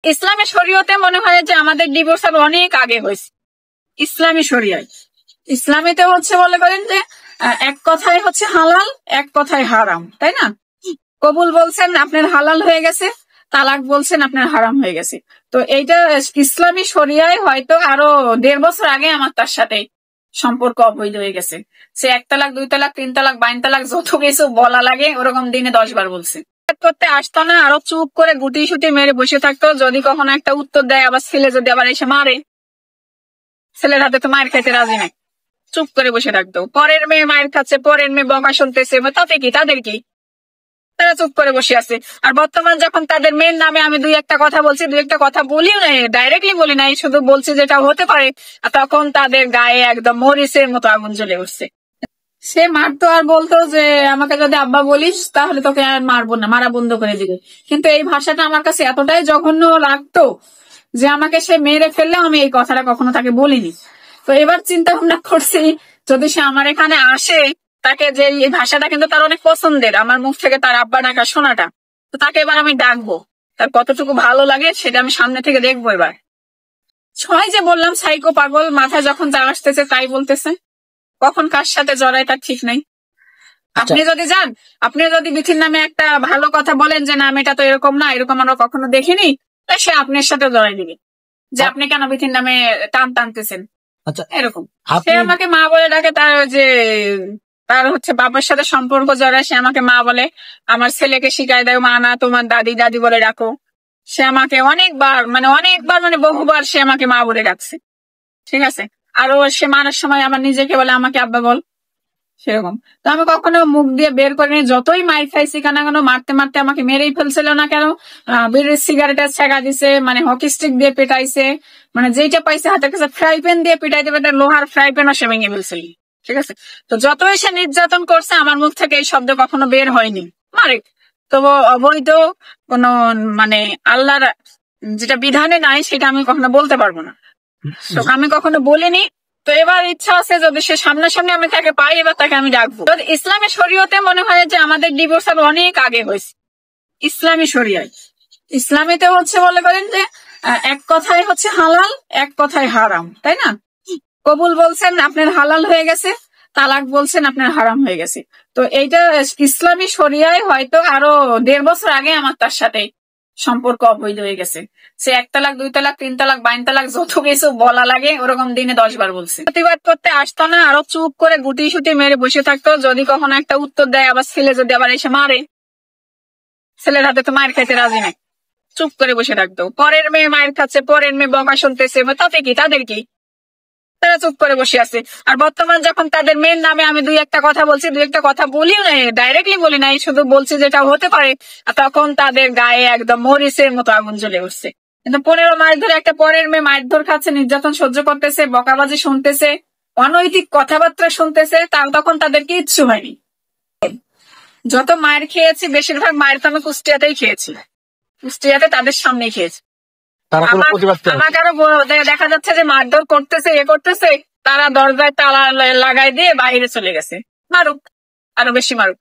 ইসলামী শরীয়তে মনে হয় যে আমাদের ডিভোর্স আর অনেক আগে হয়েছে। ইসলামী শরিয়ায়, ইসলামীতে হচ্ছে বলে করেন যে এক কথায় হচ্ছে হালাল, এক কথায় হারাম, তাই না? কবুল বলছেন আপনার হালাল হয়ে গেছে, তালাক বলছেন আপনার হারাম হয়ে গেছে। তো এইটা ইসলামী শরিয়ায় হয়তো আরো 1.5 বছর আগে আমার তার সাথে সম্পর্ক অবৈধ হয়ে গেছে। সে 1 তালাক 2 তালাক 3 তালাক 52 তালাক যত কিছু বলা লাগে ওরকম দিনে 10 বার বলছে। করতে আসতো না, আরো চুপ করে গুটি সুটি মেরে বসে থাকতো। যদি কখনো একটা উত্তর দেয়, আবার ছেলে যদি আবার এসে মারে, ছেলের হাতে তো মায়ের খাইতে রাজি নাই, চুপ করে বসে থাকতো। পরের মেয়ে মায়ের খাচ্ছে, পরের মেয়ে বকা শুনতেছে, তাতে কি, তাদের কি, তারা চুপ করে বসে আছে। আর বর্তমান যখন তাদের মেয়ের নামে আমি 2-1টা কথা বলছি, 2-1টা কথা বলিও নাই, ডাইরেক্টলি বলি নাই, শুধু বলছি যেটা হতে পারে, তখন তাদের গায়ে একদম মরিচের মতো আগুন জ্বলে উঠছে। সে মারতো আর বলতো যে আমাকে যদি আব্বা বলিস তাহলে তোকে আর মারবো না, মারা বন্ধ করে দিবে। কিন্তু এই ভাষাটা আমার কাছে এতটাই জঘন্য লাগতো যে আমাকে সে মেরে ফেললেও আমি এই কথাটা কখনো তাকে বলিনি। তো এবার চিন্তা ভাবনা করছি, যদি সে আমার এখানে আসে, তাকে যে এই ভাষাটা কিন্তু তার অনেক পছন্দের, আমার মুখ থেকে তার আব্বা ডাকা শোনাটা, তো তাকে এবার আমি ডাকবো, তার কতটুকু ভালো লাগে সেটা আমি সামনে থেকে দেখবো। এবার ছয় যে বললাম সাইকো পাগল, মাথায় যখন যা আসতেছে তাই বলতেছে, কখন কার সাথে জড়ায় তার ঠিক নাই। আপনি যদি যান, আপনি যদি বিথির নামে একটা ভালো কথা বলেন যে না এটা তো এরকম না, এরকম আমরা কখনো দেখিনি, তা সে আপনার সাথে জড়াই দিবে যে আপনি কেন বিথির নামে টানতেছেন। আচ্ছা, এরকম সে আমাকে মা বলে ডাকে, তার যে তার হচ্ছে বাবার সাথে সম্পর্ক জড়ায়, সে আমাকে মা বলে। আমার ছেলেকে শিখাই দেয় মা না, তোমার দাদি দাদি বলে ডাকো। সে আমাকে অনেকবার মানে বহুবার সে আমাকে মা বলে ডাকছে, ঠিক আছে। আরো সে মারার সময় আমার নিজেকে বলে আমাকে আব্বা বল, সেরকম। তো আমি কখনো মুখ দিয়ে বের করিনি, যতই মাইর খাইছি কেন, মারতে মারতে আমাকে মেরেই ফেলছিল না কেন, বিড়ির সিগারেটের ছেঁকা দিছে, মানে হকি স্টিক দিয়ে পেটাইছে, মানে যেইটা পাইছে হাতের কাছে ফ্রাই প্যান দিয়ে পেটাইতে পেটাই লোহার ফ্রাই প্যানও সে ভেঙে ফেলছিল, ঠিক আছে। তো যতই সে নির্যাতন করছে, আমার মুখ থেকে এই শব্দ কখনো বের হয়নি, মারে। তো অবৈধ কোন মানে আল্লাহর যেটা বিধানে নাই সেটা আমি কখনো বলতে পারবো না, তো আমি কখনো বলিনি। তো এবার ইচ্ছা আছে যদি সে সামনাসামনি আমি তাকে পাই, এবার তাকে আমি ডাকবো। ইসলামী শরীয়তে মনে হয় যে আমাদের ডিভোর্স আর অনেক আগে হয়েছে। ইসলামী শরিয়ায়, ইসলামীতে হচ্ছে বলে করেন যে এক কথায় হচ্ছে হালাল, এক কথায় হারাম, তাই না? কবুল বলছেন আপনার হালাল হয়ে গেছে, তালাক বলছেন আপনার হারাম হয়ে গেছে। তো এইটা ইসলামী শরিয়ায় হয়তো আরো 1.5 বছর আগে আমার তার সাথে সম্পর্ক অবৈধ হয়ে গেছে। সে 1 তালাক 2 তালাক 3 তালাক 52 তালাক যত কিছু বলা লাগে ওরকম দিনে 10 বার বলছে। প্রতিবাদ করতে আসতো না, আরো চুপ করে গুটি সুটি মেরে বসে থাকতো। যদি কখনো একটা উত্তর দেয়, আবার ছেলে যদি আবার এসে মারে, ছেলের হাতে তো মায়ের খাইতে রাজি নাই, চুপ করে বসে থাকতো। পরের মেয়ে মায়ের খাচ্ছে, পরের মেয়ে বকা শুনতেছে, তাতে কি, তাদের কি, তারা চুপ করে বসে আছে। আর বর্তমান যখন তাদের মেয়ের নামে আমি 2-1টা কথা বলছি, 2-1টা কথা বলিও নাই, ডাইরেক্টলি বলি নাই, শুধু বলছি যেটা হতে পারে, তখন তাদের গায়ে একদম মরিচের মতো আগুন জ্বলে উঠছে। কিন্তু 15 মাস ধরে একটা পরের মেয়ে মারধর খাচ্ছে, নির্যাতন সহ্য করতেছে, বকাবাজি শুনতেছে, অনৈতিক কথাবার্তা শুনতেছে, তখন তাদের কিচ্ছু হয়নি। যত মায়ের খেয়েছি, বেশিরভাগ মায়ের তো আমি কুষ্টিয়াতেই খেয়েছি, কুষ্টিয়াতে তাদের সামনেই খেয়েছি। আমাকে আরো দেখা যাচ্ছে যে মারধর করতেছে, করতেছে, তারা দরজায় তালা লাগাই দিয়ে বাইরে চলে গেছে। মারুক, আরো বেশি মারুক।